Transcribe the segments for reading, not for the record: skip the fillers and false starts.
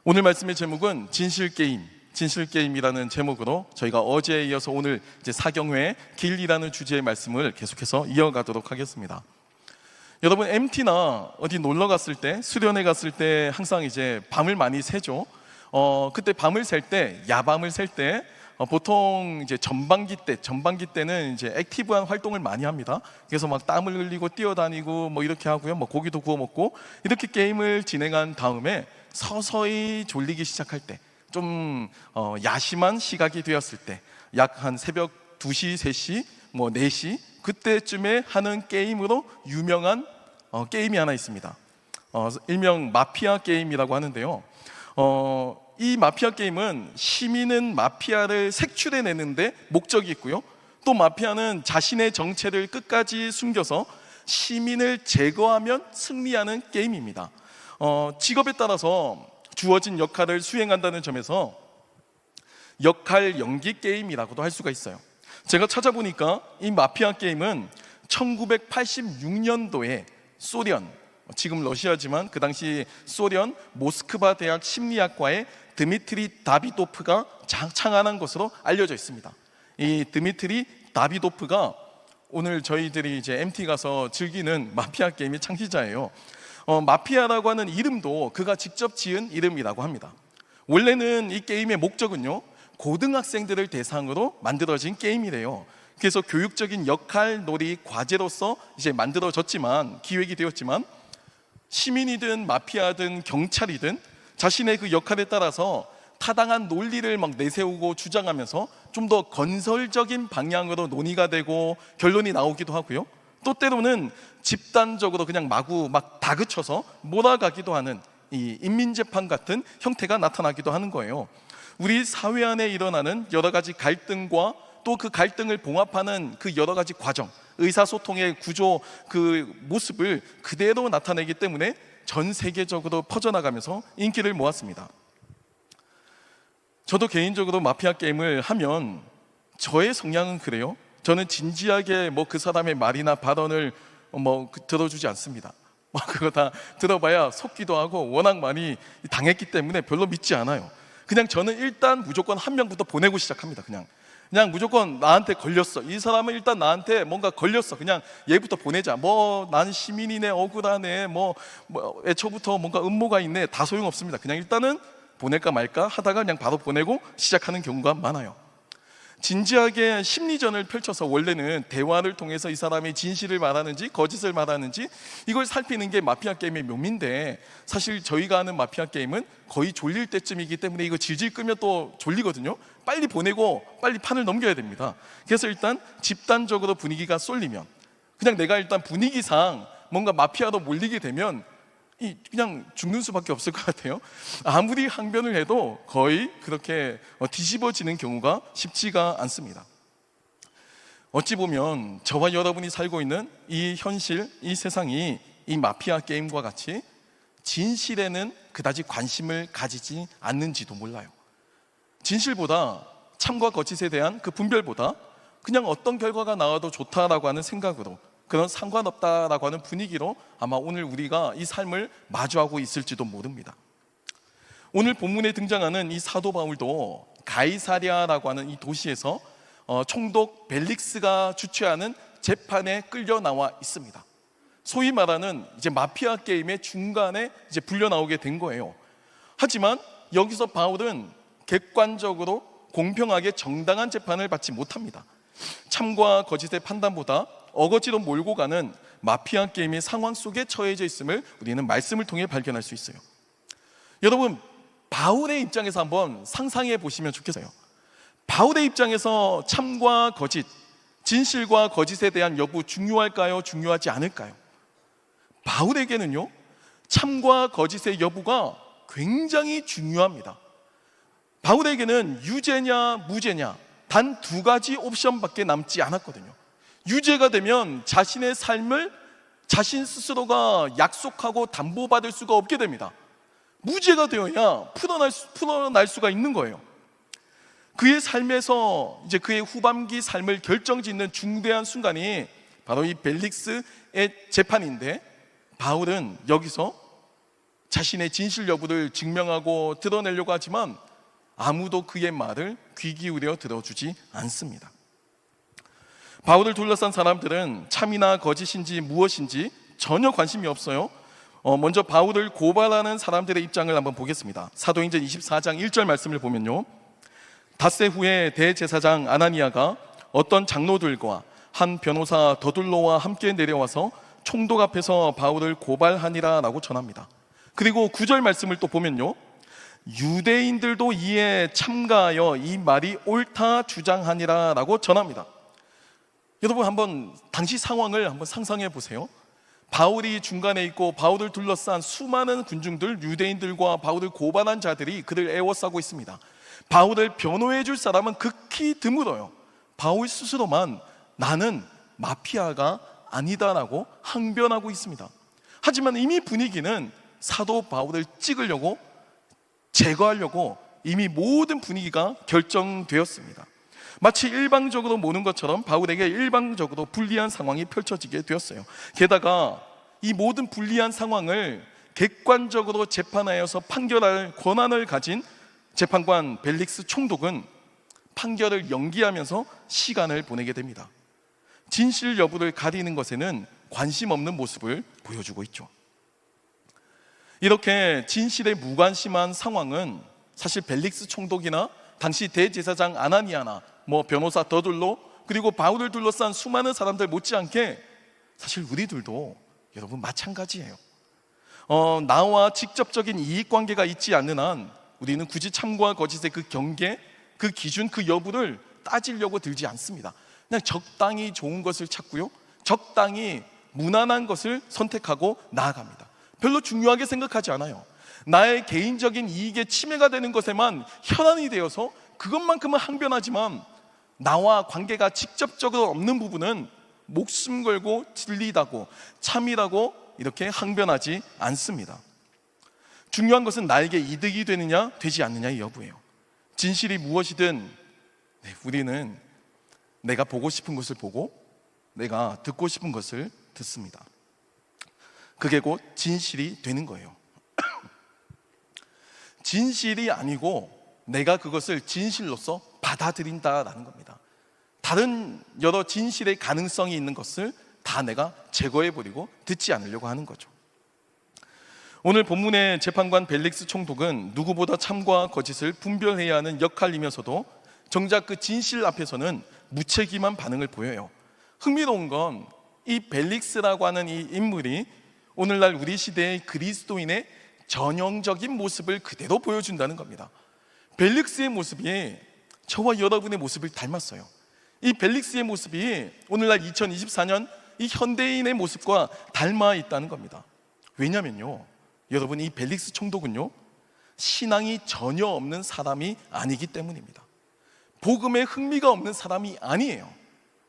오늘 말씀의 제목은 진실게임이라는 제목으로 저희가 어제에 이어서 오늘 이제 사경회 길이라는 주제의 말씀을 계속해서 이어가도록 하겠습니다. 여러분, MT나 어디 놀러 갔을 때, 수련회 갔을 때 항상 이제 밤을 많이 새죠. 그때 밤을 셀 때, 야밤을 셀 때 보통 이제 전반기 때는 이제 액티브한 활동을 많이 합니다. 그래서 막 땀을 흘리고 뛰어다니고 뭐 이렇게 하고요. 뭐 고기도 구워 먹고 이렇게 게임을 진행한 다음에 서서히 졸리기 시작할 때, 좀 야심한 시각이 되었을 때, 약 한 새벽 2시, 3시, 뭐 4시 그때쯤에 하는 게임으로 유명한 게임이 하나 있습니다. 일명 마피아 게임이라고 하는데요. 이 마피아 게임은 시민은 마피아를 색출해내는데 목적이 있고요, 또 마피아는 자신의 정체를 끝까지 숨겨서 시민을 제거하면 승리하는 게임입니다. 직업에 따라서 주어진 역할을 수행한다는 점에서 역할 연기 게임이라고도 할 수가 있어요. 제가 찾아보니까 이 마피아 게임은 1986년도에 소련, 지금 러시아지만 그 당시 소련 모스크바 대학 심리학과의 드미트리 다비도프가 창안한 것으로 알려져 있습니다. 이 드미트리 다비도프가 오늘 저희들이 이제 MT 가서 즐기는 마피아 게임의 창시자예요. 마피아라고 하는 이름도 그가 직접 지은 이름이라고 합니다. 원래는 이 게임의 목적은요, 고등학생들을 대상으로 만들어진 게임이래요. 그래서 교육적인 역할 놀이 과제로서 이제 만들어졌지만, 기획이 되었지만, 시민이든 마피아든 경찰이든 자신의 그 역할에 따라서 타당한 논리를 막 내세우고 주장하면서 좀 더 건설적인 방향으로 논의가 되고 결론이 나오기도 하고요, 또 때로는 집단적으로 그냥 마구 막 다그쳐서 몰아가기도 하는 이 인민재판 같은 형태가 나타나기도 하는 거예요. 우리 사회 안에 일어나는 여러 가지 갈등과 또 그 갈등을 봉합하는 그 여러 가지 과정, 의사소통의 구조, 그 모습을 그대로 나타내기 때문에 전 세계적으로 퍼져나가면서 인기를 모았습니다. 저도 개인적으로 마피아 게임을 하면 저의 성향은 그래요. 저는 진지하게 뭐 그 사람의 말이나 발언을 들어주지 않습니다. 그거 다 들어봐야 속기도 하고 워낙 많이 당했기 때문에 별로 믿지 않아요. 그냥 저는 일단 무조건 한 명부터 보내고 시작합니다. 그냥 무조건 나한테 걸렸어, 이 사람은 일단 나한테 뭔가 걸렸어, 그냥 얘부터 보내자. 난 시민이네, 억울하네, 애초부터 뭔가 음모가 있네, 다 소용없습니다. 그냥 일단은 보낼까 말까 하다가 그냥 바로 보내고 시작하는 경우가 많아요. 진지하게 심리전을 펼쳐서 원래는 대화를 통해서 이 사람이 진실을 말하는지 거짓을 말하는지 이걸 살피는 게 마피아 게임의 묘미인데, 사실 저희가 하는 마피아 게임은 거의 졸릴 때쯤이기 때문에 이거 질질 끄면 또 졸리거든요. 빨리 보내고 빨리 판을 넘겨야 됩니다. 그래서 일단 집단적으로 분위기가 쏠리면, 그냥 내가 일단 분위기상 뭔가 마피아로 몰리게 되면 그냥 죽는 수밖에 없을 것 같아요. 아무리 항변을 해도 거의 그렇게 뒤집어지는 경우가 쉽지가 않습니다. 어찌 보면 저와 여러분이 살고 있는 이 현실, 이 세상이 이 마피아 게임과 같이 진실에는 그다지 관심을 가지지 않는지도 몰라요. 진실보다 참과 거짓에 대한 그 분별보다 그냥 어떤 결과가 나와도 좋다라고 하는 생각으로, 그런 상관없다라고 하는 분위기로 아마 오늘 우리가 이 삶을 마주하고 있을지도 모릅니다. 오늘 본문에 등장하는 이 사도 바울도 가이사랴라고 하는 이 도시에서 총독 벨릭스가 주최하는 재판에 끌려 나와 있습니다. 소위 말하는 이제 마피아 게임의 중간에 이제 불려 나오게 된 거예요. 하지만 여기서 바울은 객관적으로 공평하게 정당한 재판을 받지 못합니다. 참과 거짓의 판단보다 어거지로 몰고 가는 마피아 게임의 상황 속에 처해져 있음을 우리는 말씀을 통해 발견할 수 있어요. 여러분, 바울의 입장에서 한번 상상해 보시면 좋겠어요. 바울의 입장에서 참과 거짓, 진실과 거짓에 대한 여부 중요할까요? 중요하지 않을까요? 바울에게는요, 참과 거짓의 여부가 굉장히 중요합니다. 바울에게는 유죄냐 무죄냐 단 2가지 옵션밖에 남지 않았거든요. 유죄가 되면 자신의 삶을 자신 스스로가 약속하고 담보받을 수가 없게 됩니다. 무죄가 되어야 풀어날 수가 있는 거예요. 그의 삶에서 이제 그의 후반기 삶을 결정짓는 중대한 순간이 바로 이 벨릭스의 재판인데, 바울은 여기서 자신의 진실 여부를 증명하고 드러내려고 하지만 아무도 그의 말을 귀 기울여 들어주지 않습니다. 바울을 둘러싼 사람들은 참이나 거짓인지 무엇인지 전혀 관심이 없어요. 먼저 바울을 고발하는 사람들의 입장을 한번 보겠습니다. 사도행전 24장 1절 말씀을 보면요, 닷새 후에 대제사장 아나니아가 어떤 장로들과 한 변호사 더둘로와 함께 내려와서 총독 앞에서 바울을 고발하니라 라고 전합니다. 그리고 9절 말씀을 또 보면요, 유대인들도 이에 참가하여 이 말이 옳다 주장하니라 라고 전합니다. 여러분, 한번 당시 상황을 한번 상상해 보세요. 바울이 중간에 있고 바울을 둘러싼 수많은 군중들, 유대인들과 바울을 고발한 자들이 그를 애워싸고 있습니다. 바울을 변호해 줄 사람은 극히 드물어요. 바울 스스로만 나는 마피아가 아니다라고 항변하고 있습니다. 하지만 이미 분위기는 사도 바울을 찍으려고, 제거하려고 이미 모든 분위기가 결정되었습니다. 마치 일방적으로 모는 것처럼 바울에게 일방적으로 불리한 상황이 펼쳐지게 되었어요. 게다가 이 모든 불리한 상황을 객관적으로 재판하여서 판결할 권한을 가진 재판관 벨릭스 총독은 판결을 연기하면서 시간을 보내게 됩니다. 진실 여부를 가리는 것에는 관심 없는 모습을 보여주고 있죠. 이렇게 진실에 무관심한 상황은 사실 벨릭스 총독이나 당시 대제사장 아나니아나 변호사 더둘로, 그리고 바울을 둘러싼 수많은 사람들 못지않게 사실 우리들도 여러분 마찬가지예요. 나와 직접적인 이익관계가 있지 않는 한 우리는 굳이 참과 거짓의 그 경계, 그 기준, 그 여부를 따지려고 들지 않습니다. 그냥 적당히 좋은 것을 찾고요, 적당히 무난한 것을 선택하고 나아갑니다. 별로 중요하게 생각하지 않아요. 나의 개인적인 이익에 침해가 되는 것에만 혈안이 되어서 그것만큼은 항변하지만 나와 관계가 직접적으로 없는 부분은 목숨 걸고 진리다고 참이라고 이렇게 항변하지 않습니다. 중요한 것은 나에게 이득이 되느냐 되지 않느냐의 여부예요. 진실이 무엇이든 우리는 내가 보고 싶은 것을 보고 내가 듣고 싶은 것을 듣습니다. 그게 곧 진실이 되는 거예요. 진실이 아니고 내가 그것을 진실로서 받아들인다라는 겁니다. 다른 여러 진실의 가능성이 있는 것을 다 내가 제거해버리고 듣지 않으려고 하는 거죠. 오늘 본문의 재판관 벨릭스 총독은 누구보다 참과 거짓을 분별해야 하는 역할이면서도 정작 그 진실 앞에서는 무책임한 반응을 보여요. 흥미로운 건 이 벨릭스라고 하는 이 인물이 오늘날 우리 시대의 그리스도인의 전형적인 모습을 그대로 보여준다는 겁니다. 벨릭스의 모습이 저와 여러분의 모습을 닮았어요. 이 벨릭스의 모습이 오늘날 2024년 이 현대인의 모습과 닮아 있다는 겁니다. 왜냐면요, 여러분, 이 벨릭스 총독은요, 신앙이 전혀 없는 사람이 아니기 때문입니다. 복음에 흥미가 없는 사람이 아니에요.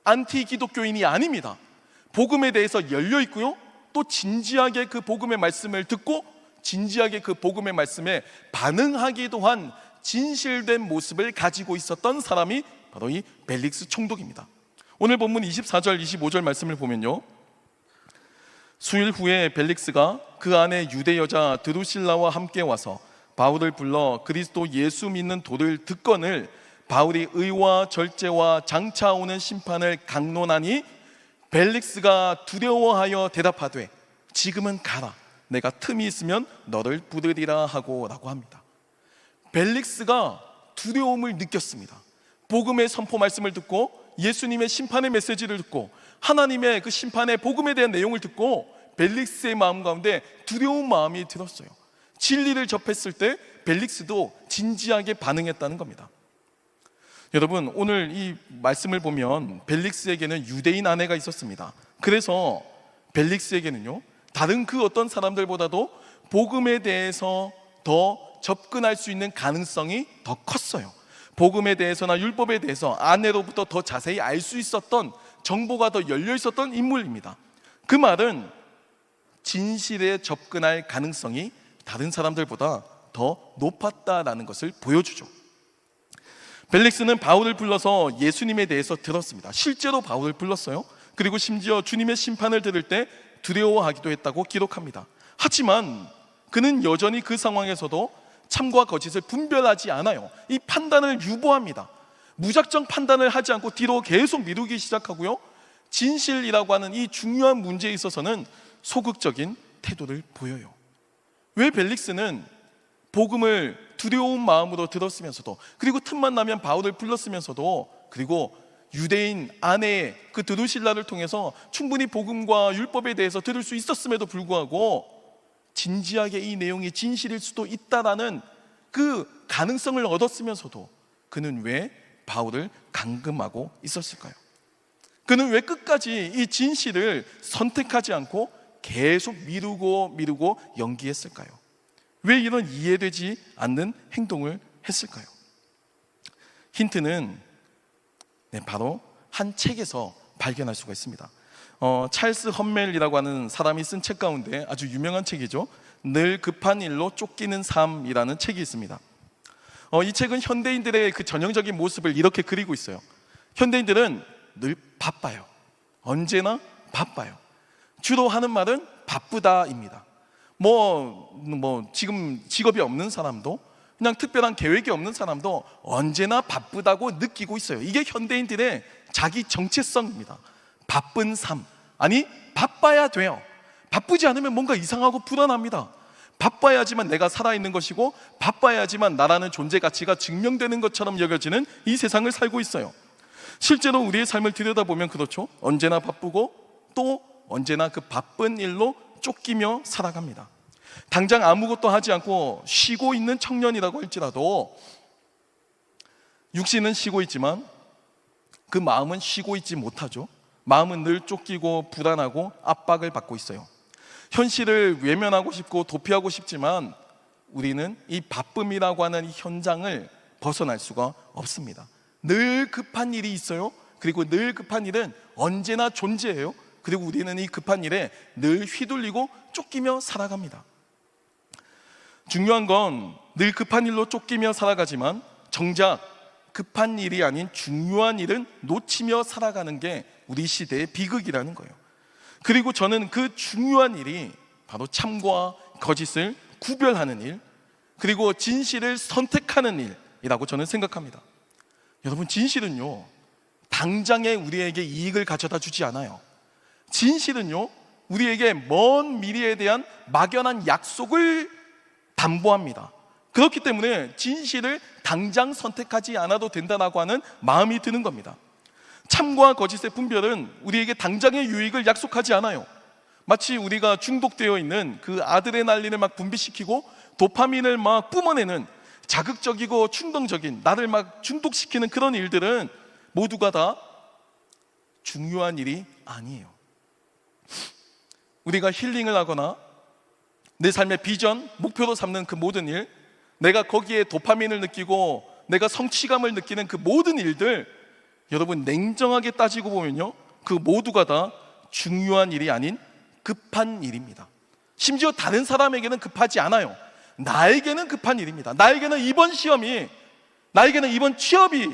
안티 기독교인이 아닙니다. 복음에 대해서 열려 있고요, 또 진지하게 그 복음의 말씀을 듣고 진지하게 그 복음의 말씀에 반응하기도 한 진실된 모습을 가지고 있었던 사람이 바로 이 벨릭스 총독입니다. 오늘 본문 24절 25절 말씀을 보면요, 수일 후에 벨릭스가 그 안에 유대 여자 드루실라와 함께 와서 바울을 불러 그리스도 예수 믿는 도를 듣거늘 바울이 의와 절제와 장차 오는 심판을 강론하니 벨릭스가 두려워하여 대답하되 지금은 가라, 내가 틈이 있으면 너를 부르리라 하고 라고 합니다. 벨릭스가 두려움을 느꼈습니다. 복음의 선포 말씀을 듣고 예수님의 심판의 메시지를 듣고 하나님의 그 심판의 복음에 대한 내용을 듣고 벨릭스의 마음 가운데 두려운 마음이 들었어요. 진리를 접했을 때 벨릭스도 진지하게 반응했다는 겁니다. 여러분, 오늘 이 말씀을 보면 벨릭스에게는 유대인 아내가 있었습니다. 그래서 벨릭스에게는요, 다른 그 어떤 사람들보다도 복음에 대해서 더 접근할 수 있는 가능성이 더 컸어요. 복음에 대해서나 율법에 대해서 아내로부터 더 자세히 알 수 있었던, 정보가 더 열려 있었던 인물입니다. 그 말은 진실에 접근할 가능성이 다른 사람들보다 더 높았다라는 것을 보여주죠. 벨릭스는 바울을 불러서 예수님에 대해서 들었습니다. 실제로 바울을 불렀어요. 그리고 심지어 주님의 심판을 들을 때 두려워하기도 했다고 기록합니다. 하지만 그는 여전히 그 상황에서도 참과 거짓을 분별하지 않아요. 이 판단을 유보합니다. 무작정 판단을 하지 않고 뒤로 계속 미루기 시작하고요, 진실이라고 하는 이 중요한 문제에 있어서는 소극적인 태도를 보여요. 왜 벨릭스는 복음을 두려운 마음으로 들었으면서도, 그리고 틈만 나면 바울을 불렀으면서도, 그리고 유대인 아내의 그 드루실라를 통해서 충분히 복음과 율법에 대해서 들을 수 있었음에도 불구하고 진지하게 이 내용이 진실일 수도 있다라는 그 가능성을 얻었으면서도 그는 왜 바울을 감금하고 있었을까요? 그는 왜 끝까지 이 진실을 선택하지 않고 계속 미루고 연기했을까요? 왜 이런 이해되지 않는 행동을 했을까요? 힌트는 바로 한 책에서 발견할 수가 있습니다. 찰스 험멜이라고 하는 사람이 쓴 책 가운데 아주 유명한 책이죠. 늘 급한 일로 쫓기는 삶이라는 책이 있습니다. 이 책은 현대인들의 그 전형적인 모습을 이렇게 그리고 있어요. 현대인들은 늘 바빠요. 언제나 바빠요. 주로 하는 말은 바쁘다입니다. 지금 직업이 없는 사람도, 그냥 특별한 계획이 없는 사람도 언제나 바쁘다고 느끼고 있어요. 이게 현대인들의 자기 정체성입니다. 바쁜 삶, 아니 바빠야 돼요. 바쁘지 않으면 뭔가 이상하고 불안합니다. 바빠야지만 내가 살아있는 것이고, 바빠야지만 나라는 존재 가치가 증명되는 것처럼 여겨지는 이 세상을 살고 있어요. 실제로 우리의 삶을 들여다보면 그렇죠. 언제나 바쁘고 또 언제나 그 바쁜 일로 쫓기며 살아갑니다. 당장 아무것도 하지 않고 쉬고 있는 청년이라고 할지라도 육신은 쉬고 있지만 그 마음은 쉬고 있지 못하죠. 마음은 늘 쫓기고 불안하고 압박을 받고 있어요. 현실을 외면하고 싶고 도피하고 싶지만 우리는 이 바쁨이라고 하는 이 현장을 벗어날 수가 없습니다. 늘 급한 일이 있어요. 그리고 늘 급한 일은 언제나 존재해요. 그리고 우리는 이 급한 일에 늘 휘둘리고 쫓기며 살아갑니다. 중요한 건 늘 급한 일로 쫓기며 살아가지만 정작 급한 일이 아닌 중요한 일은 놓치며 살아가는 게 우리 시대의 비극이라는 거예요. 그리고 저는 그 중요한 일이 바로 참과 거짓을 구별하는 일, 그리고 진실을 선택하는 일이라고 저는 생각합니다. 여러분, 진실은요 당장에 우리에게 이익을 가져다 주지 않아요. 진실은요 우리에게 먼 미래에 대한 막연한 약속을 담보합니다. 그렇기 때문에 진실을 당장 선택하지 않아도 된다고 하는 마음이 드는 겁니다. 참과 거짓의 분별은 우리에게 당장의 유익을 약속하지 않아요. 마치 우리가 중독되어 있는 그 아드레날린을 막 분비시키고 도파민을 막 뿜어내는 자극적이고 충동적인, 나를 막 중독시키는 그런 일들은 모두가 다 중요한 일이 아니에요. 우리가 힐링을 하거나 내 삶의 비전, 목표로 삼는 그 모든 일, 내가 거기에 도파민을 느끼고 내가 성취감을 느끼는 그 모든 일들, 여러분 냉정하게 따지고 보면요 그 모두가 다 중요한 일이 아닌 급한 일입니다. 심지어 다른 사람에게는 급하지 않아요. 나에게는 급한 일입니다. 나에게는 이번 시험이, 나에게는 이번 취업이,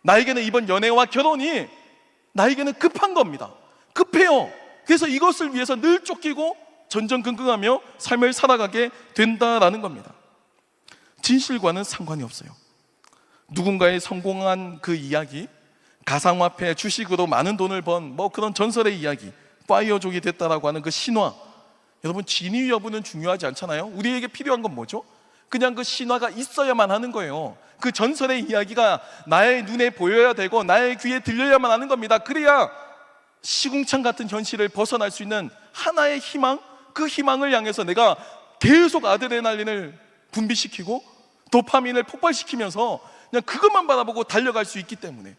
나에게는 이번 연애와 결혼이 나에게는 급한 겁니다. 급해요. 그래서 이것을 위해서 늘 쫓기고 전전긍긍하며 삶을 살아가게 된다라는 겁니다. 진실과는 상관이 없어요. 누군가의 성공한 그 이야기, 가상화폐, 주식으로 많은 돈을 번 그런 전설의 이야기, 파이어족이 됐다라고 하는 그 신화, 여러분 진위 여부는 중요하지 않잖아요. 우리에게 필요한 건 뭐죠? 그냥 그 신화가 있어야만 하는 거예요. 그 전설의 이야기가 나의 눈에 보여야 되고 나의 귀에 들려야만 하는 겁니다. 그래야 시궁창 같은 현실을 벗어날 수 있는 하나의 희망, 그 희망을 향해서 내가 계속 아드레날린을 분비시키고 도파민을 폭발시키면서 그냥 그것만 바라보고 달려갈 수 있기 때문에,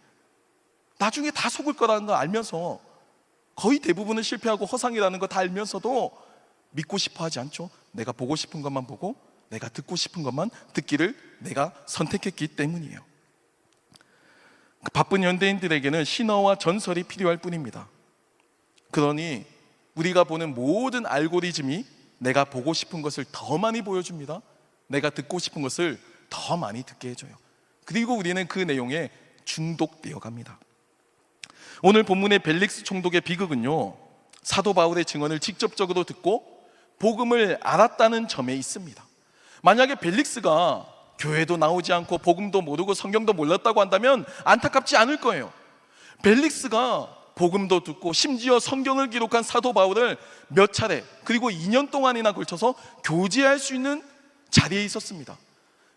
나중에 다 속을 거라는 걸 알면서 거의 대부분은 실패하고 허상이라는 거 다 알면서도 믿고 싶어 하지 않죠. 내가 보고 싶은 것만 보고 내가 듣고 싶은 것만 듣기를 내가 선택했기 때문이에요. 그 바쁜 현대인들에게는 신화와 전설이 필요할 뿐입니다. 그러니 우리가 보는 모든 알고리즘이 내가 보고 싶은 것을 더 많이 보여줍니다. 내가 듣고 싶은 것을 더 많이 듣게 해줘요. 그리고 우리는 그 내용에 중독되어 갑니다. 오늘 본문의 벨릭스 총독의 비극은요 사도 바울의 증언을 직접적으로 듣고 복음을 알았다는 점에 있습니다. 만약에 벨릭스가 교회도 나오지 않고 복음도 모르고 성경도 몰랐다고 한다면 안타깝지 않을 거예요. 벨릭스가 복음도 듣고 심지어 성경을 기록한 사도 바울을 몇 차례 그리고 2년 동안이나 걸쳐서 교제할 수 있는 자리에 있었습니다.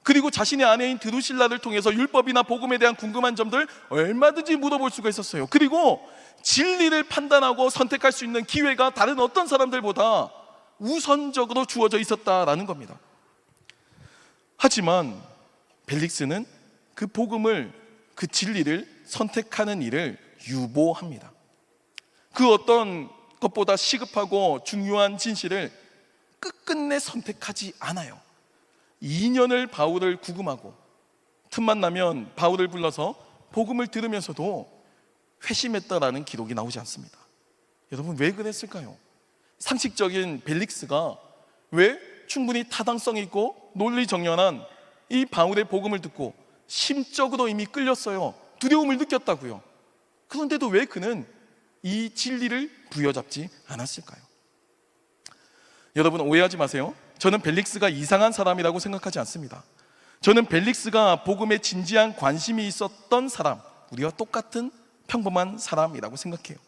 그리고 자신의 아내인 드루실라를 통해서 율법이나 복음에 대한 궁금한 점들 얼마든지 물어볼 수가 있었어요. 그리고 진리를 판단하고 선택할 수 있는 기회가 다른 어떤 사람들보다 우선적으로 주어져 있었다라는 겁니다. 하지만 벨릭스는 그 복음을, 그 진리를 선택하는 일을 유보합니다. 그 어떤 것보다 시급하고 중요한 진실을 끝끝내 선택하지 않아요. 2년을 바울을 구금하고 틈만 나면 바울을 불러서 복음을 들으면서도 회심했다라는 기록이 나오지 않습니다. 여러분, 왜 그랬을까요? 상식적인 벨릭스가 왜 충분히 타당성 있고 논리정연한 이 바울의 복음을 듣고 심적으로 이미 끌렸어요. 두려움을 느꼈다고요. 그런데도 왜 그는 이 진리를 부여잡지 않았을까요? 여러분, 오해하지 마세요. 저는 벨릭스가 이상한 사람이라고 생각하지 않습니다. 저는 벨릭스가 복음에 진지한 관심이 있었던 사람, 우리와 똑같은 평범한 사람이라고 생각해요.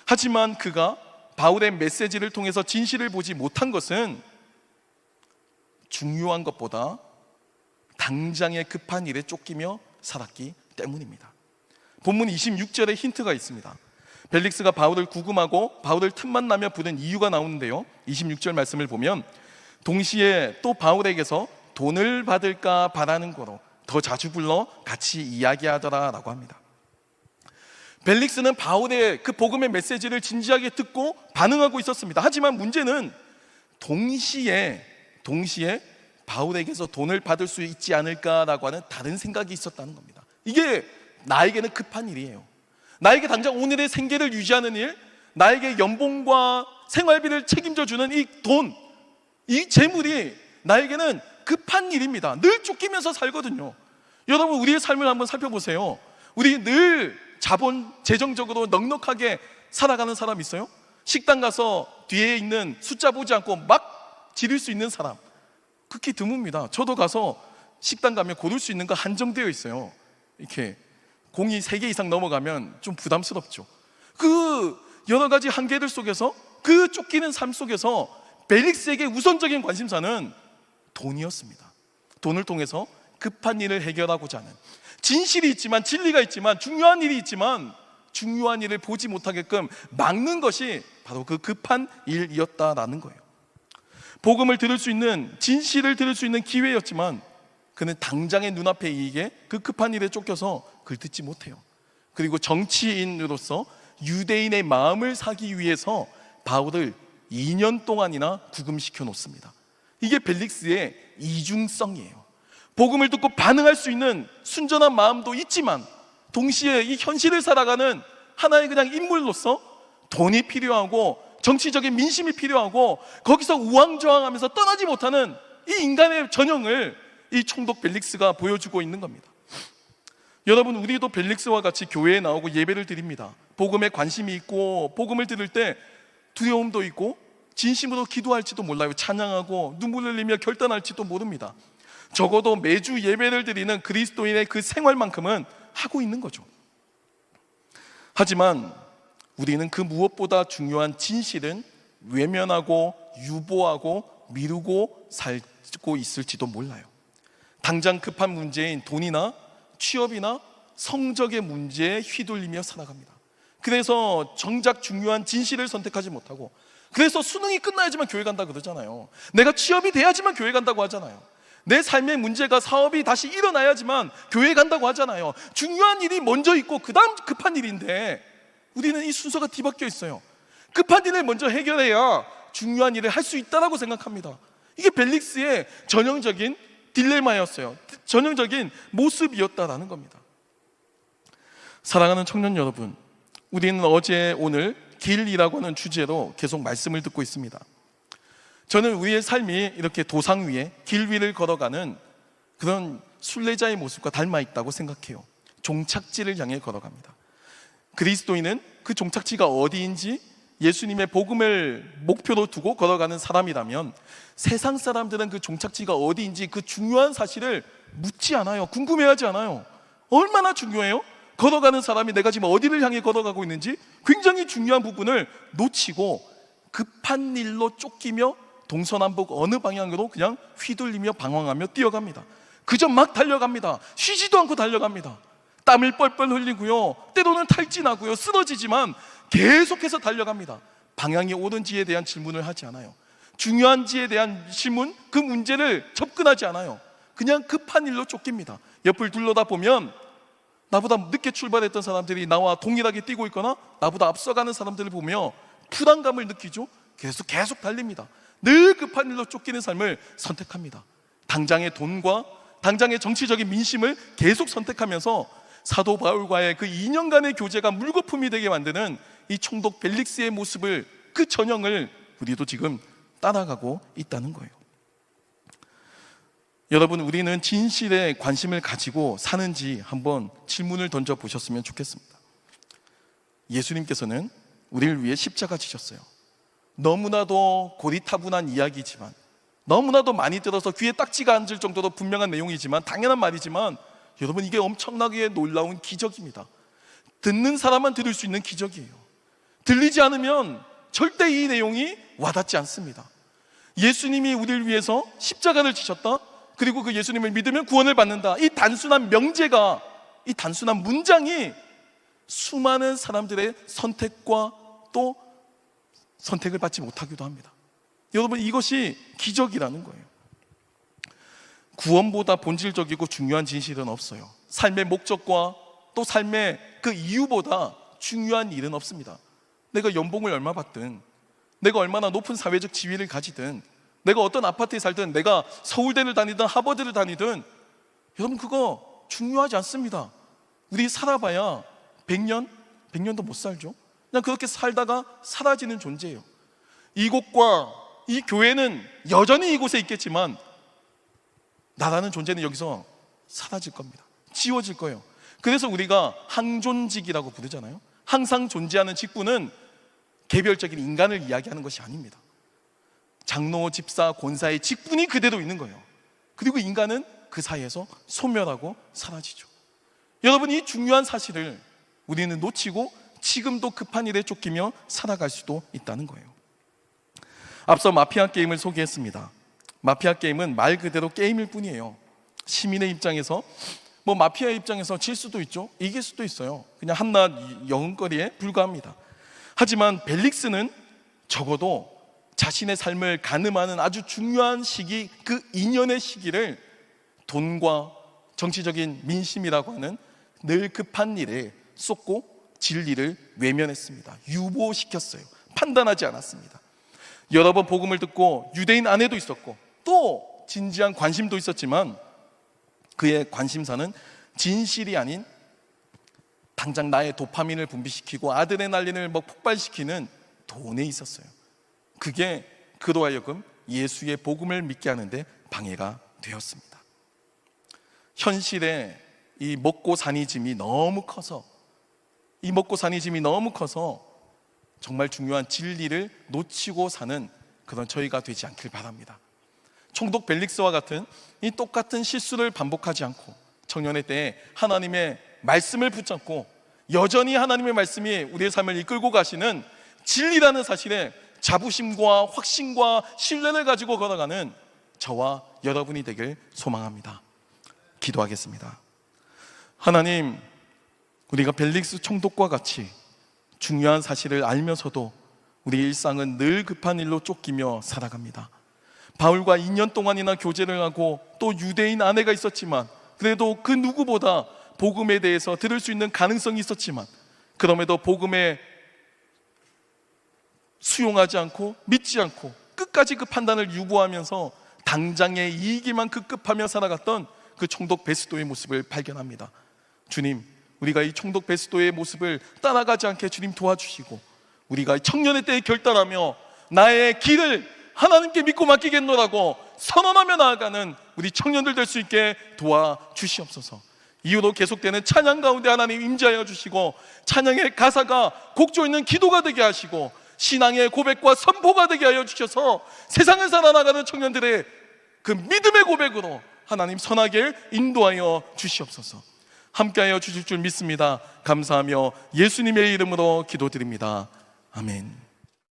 하지만 그가 바울의 메시지를 통해서 진실을 보지 못한 것은 중요한 것보다 당장의 급한 일에 쫓기며 살았기 때문입니다. 본문 26절에 힌트가 있습니다. 벨릭스가 바울을 구금하고 바울을 틈만 나며 부른 이유가 나오는데요, 26절 말씀을 보면 동시에 또 바울에게서 돈을 받을까 바라는 거로 더 자주 불러 같이 이야기하더라 라고 합니다. 벨릭스는 바울의 그 복음의 메시지를 진지하게 듣고 반응하고 있었습니다. 하지만 문제는 동시에 바울에게서 돈을 받을 수 있지 않을까라고 하는 다른 생각이 있었다는 겁니다. 이게 나에게는 급한 일이에요. 나에게 당장 오늘의 생계를 유지하는 일, 나에게 연봉과 생활비를 책임져 주는 이 돈, 이 재물이 나에게는 급한 일입니다. 늘 쫓기면서 살거든요. 여러분, 우리의 삶을 한번 살펴보세요. 우리 늘 재정적으로 넉넉하게 살아가는 사람 있어요? 식당 가서 뒤에 있는 숫자 보지 않고 막 지를 수 있는 사람 극히 드뭅니다. 저도 가서 식당 가면 고를 수 있는 거 한정되어 있어요. 이렇게 공이 3개 이상 넘어가면 좀 부담스럽죠. 그 여러 가지 한계들 속에서, 그 쫓기는 삶 속에서 벨릭스에게 우선적인 관심사는 돈이었습니다. 돈을 통해서 급한 일을 해결하고자 하는, 진실이 있지만, 진리가 있지만, 중요한 일이 있지만 중요한 일을 보지 못하게끔 막는 것이 바로 그 급한 일이었다라는 거예요. 복음을 들을 수 있는, 진실을 들을 수 있는 기회였지만 그는 당장의 눈앞의 이익에, 그 급한 일에 쫓겨서 그걸 듣지 못해요. 그리고 정치인으로서 유대인의 마음을 사기 위해서 바울을 2년 동안이나 구금시켜 놓습니다. 이게 벨릭스의 이중성이에요. 복음을 듣고 반응할 수 있는 순전한 마음도 있지만 동시에 이 현실을 살아가는 하나의 그냥 인물로서 돈이 필요하고 정치적인 민심이 필요하고 거기서 우왕좌왕하면서 떠나지 못하는 이 인간의 전형을 이 총독 벨릭스가 보여주고 있는 겁니다. 여러분, 우리도 벨릭스와 같이 교회에 나오고 예배를 드립니다. 복음에 관심이 있고 복음을 들을 때 두려움도 있고 진심으로 기도할지도 몰라요. 찬양하고 눈물 흘리며 결단할지도 모릅니다. 적어도 매주 예배를 드리는 그리스도인의 그 생활만큼은 하고 있는 거죠. 하지만 우리는 그 무엇보다 중요한 진실은 외면하고 유보하고 미루고 살고 있을지도 몰라요. 당장 급한 문제인 돈이나 취업이나 성적의 문제에 휘둘리며 살아갑니다. 그래서 정작 중요한 진실을 선택하지 못하고, 그래서 수능이 끝나야지만 교회 간다 그러잖아요. 내가 취업이 돼야지만 교회 간다고 하잖아요. 내 삶의 문제가, 사업이 다시 일어나야지만 교회 간다고 하잖아요. 중요한 일이 먼저 있고 그 다음 급한 일인데 우리는 이 순서가 뒤바뀌어 있어요. 급한 일을 먼저 해결해야 중요한 일을 할 수 있다고 생각합니다. 이게 벨릭스의 전형적인 딜레마였어요. 전형적인 모습이었다라는 겁니다. 사랑하는 청년 여러분, 우리는 어제 오늘 길이라고 하는 주제로 계속 말씀을 듣고 있습니다. 저는 우리의 삶이 이렇게 도상 위에, 길 위를 걸어가는 그런 순례자의 모습과 닮아 있다고 생각해요. 종착지를 향해 걸어갑니다. 그리스도인은 그 종착지가 어디인지 예수님의 복음을 목표로 두고 걸어가는 사람이라면 세상 사람들은 그 종착지가 어디인지 그 중요한 사실을 묻지 않아요. 궁금해하지 않아요. 얼마나 중요해요? 걸어가는 사람이 내가 지금 어디를 향해 걸어가고 있는지 굉장히 중요한 부분을 놓치고 급한 일로 쫓기며 동서남북 어느 방향으로 그냥 휘둘리며 방황하며 뛰어갑니다. 그저 막 달려갑니다. 쉬지도 않고 달려갑니다. 땀을 뻘뻘 흘리고요, 때로는 탈진하고요, 쓰러지지만 계속해서 달려갑니다. 방향이 옳은지에 대한 질문을 하지 않아요. 중요한지에 대한 질문, 그 문제를 접근하지 않아요. 그냥 급한 일로 쫓깁니다. 옆을 둘러다보면 나보다 늦게 출발했던 사람들이 나와 동일하게 뛰고 있거나 나보다 앞서가는 사람들을 보며 불안감을 느끼죠. 계속 달립니다. 늘 급한 일로 쫓기는 삶을 선택합니다. 당장의 돈과 당장의 정치적인 민심을 계속 선택하면서 사도 바울과의 그 2년간의 교제가 물거품이 되게 만드는 이 총독 벨릭스의 모습을, 그 전형을 우리도 지금 따라가고 있다는 거예요. 여러분, 우리는 진실에 관심을 가지고 사는지 한번 질문을 던져보셨으면 좋겠습니다. 예수님께서는 우리를 위해 십자가 지셨어요. 너무나도 고리타분한 이야기지만, 너무나도 많이 들어서 귀에 딱지가 앉을 정도로 분명한 내용이지만, 당연한 말이지만 여러분, 이게 엄청나게 놀라운 기적입니다. 듣는 사람만 들을 수 있는 기적이에요. 들리지 않으면 절대 이 내용이 와닿지 않습니다. 예수님이 우리를 위해서 십자가를 지셨다, 그리고 그 예수님을 믿으면 구원을 받는다, 이 단순한 명제가, 이 단순한 문장이 수많은 사람들의 선택과 또 선택을 받지 못하기도 합니다. 여러분, 이것이 기적이라는 거예요. 구원보다 본질적이고 중요한 진실은 없어요. 삶의 목적과 또 삶의 그 이유보다 중요한 일은 없습니다. 내가 연봉을 얼마 받든, 내가 얼마나 높은 사회적 지위를 가지든, 내가 어떤 아파트에 살든, 내가 서울대를 다니든 하버드를 다니든, 여러분, 그거 중요하지 않습니다. 우리 살아봐야 100년도 못 살죠. 그냥 그렇게 살다가 사라지는 존재예요. 이곳과 이 교회는 여전히 이곳에 있겠지만 나라는 존재는 여기서 사라질 겁니다. 지워질 거예요. 그래서 우리가 항존직이라고 부르잖아요. 항상 존재하는 직분은 개별적인 인간을 이야기하는 것이 아닙니다. 장로, 집사, 권사의 직분이 그대로 있는 거예요. 그리고 인간은 그 사이에서 소멸하고 사라지죠. 여러분, 이 중요한 사실을 우리는 놓치고 지금도 급한 일에 쫓기며 살아갈 수도 있다는 거예요. 앞서 마피아 게임을 소개했습니다. 마피아 게임은 말 그대로 게임일 뿐이에요. 시민의 입장에서, 마피아의 입장에서 질 수도 있죠. 이길 수도 있어요. 그냥 한낱 여흥거리에 불과합니다. 하지만 벨릭스는 적어도 자신의 삶을 가늠하는 아주 중요한 시기, 그 2년의 시기를 돈과 정치적인 민심이라고 하는 늘 급한 일에 쏟고 진리를 외면했습니다. 유보시켰어요. 판단하지 않았습니다. 여러 번 복음을 듣고 유대인 아내도 있었고 또 진지한 관심도 있었지만 그의 관심사는 진실이 아닌 당장 나의 도파민을 분비시키고 아드레날린을 폭발시키는 돈에 있었어요. 그게 그로 하여금 예수의 복음을 믿게 하는데 방해가 되었습니다. 현실에 이 먹고 사니 짐이 너무 커서 정말 중요한 진리를 놓치고 사는 그런 저희가 되지 않길 바랍니다. 총독 벨릭스와 같은 이 똑같은 실수를 반복하지 않고 청년의 때에 하나님의 말씀을 붙잡고 여전히 하나님의 말씀이 우리의 삶을 이끌고 가시는 진리라는 사실에 자부심과 확신과 신뢰를 가지고 걸어가는 저와 여러분이 되길 소망합니다. 기도하겠습니다. 하나님, 우리가 벨릭스 총독과 같이 중요한 사실을 알면서도 우리 일상은 늘 급한 일로 쫓기며 살아갑니다. 바울과 2년 동안이나 교제를 하고 또 유대인 아내가 있었지만 그래도 그 누구보다 복음에 대해서 들을 수 있는 가능성이 있었지만 그럼에도 복음에 수용하지 않고 믿지 않고 끝까지 그 판단을 유보하면서 당장의 이익에만 급급하며 살아갔던 그 총독 베스도의 모습을 발견합니다. 주님, 우리가 이 총독 베스도의 모습을 따라가지 않게 주님 도와주시고 우리가 청년의 때에 결단하며 나의 길을 하나님께 믿고 맡기겠노라고 선언하며 나아가는 우리 청년들 될 수 있게 도와주시옵소서. 이후로 계속되는 찬양 가운데 하나님 임재하여 주시고 찬양의 가사가 곡조 있는 기도가 되게 하시고 신앙의 고백과 선포가 되게 하여 주셔서 세상을 살아나가는 청년들의 그 믿음의 고백으로 하나님 선하게 인도하여 주시옵소서. 함께하여 주실 줄 믿습니다. 감사하며 예수님의 이름으로 기도드립니다. 아멘.